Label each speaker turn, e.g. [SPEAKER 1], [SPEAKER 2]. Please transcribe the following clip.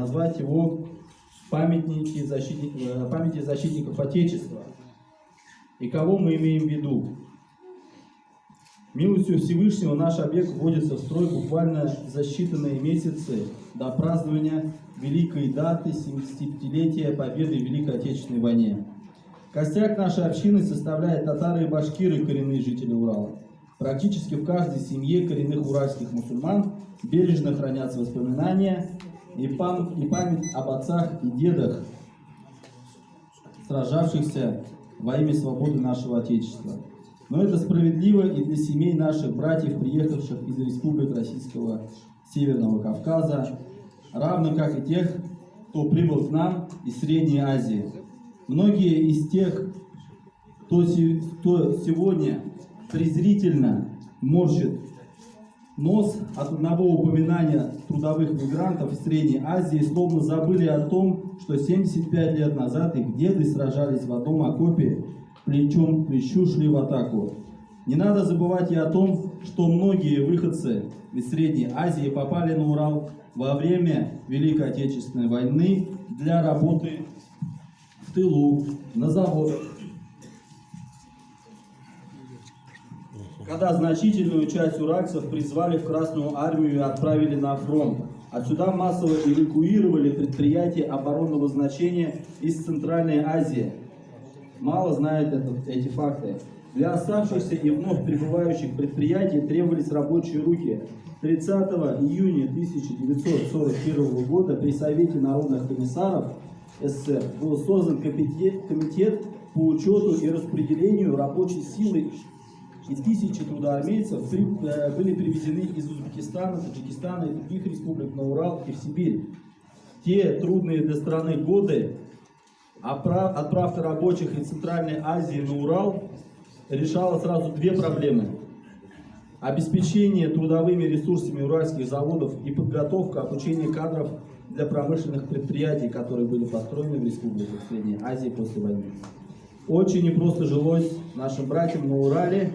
[SPEAKER 1] назвать его памяти защитников Отечества. И кого мы имеем в виду? Милостью Всевышнего наш объект вводится в строй буквально за считанные месяцы до празднования великой даты 75-летия победы в Великой Отечественной войне. Костяк нашей общины составляет татары и башкиры, коренные жители Урала. Практически в каждой семье коренных уральских мусульман бережно хранятся воспоминания и память об отцах и дедах, сражавшихся во имя свободы нашего Отечества. Но это справедливо и для семей наших братьев, приехавших из республик Российского Северного Кавказа, равно как и тех, кто прибыл к нам из Средней Азии. Многие из тех, кто сегодня презрительно морщит нос от одного упоминания трудовых мигрантов из Средней Азии, словно забыли о том, что 75 лет назад их деды сражались в одном окопе, плечом к плечу шли в атаку. Не надо забывать и о том, что многие выходцы из Средней Азии попали на Урал во время Великой Отечественной войны для работы в тылу, на заводах, когда значительную часть уральцев призвали в Красную армию и отправили на фронт. Отсюда массово эвакуировали предприятия оборонного значения из Центральной Азии. Мало знают эти факты. Для оставшихся и вновь прибывающих предприятий требовались рабочие руки. 30 июня 1941 года при Совете народных комиссаров СССР был создан комитет по учету и распределению рабочей силы, и тысячи трудоармейцев были привезены из Узбекистана, Таджикистана и других республик на Урал и в Сибирь. В те трудные для страны годы отправка рабочих из Центральной Азии на Урал решала сразу две проблемы: обеспечение трудовыми ресурсами уральских заводов и подготовка обучения кадров для промышленных предприятий, которые были построены в республиках Средней Азии после войны. Очень непросто жилось нашим братьям на Урале.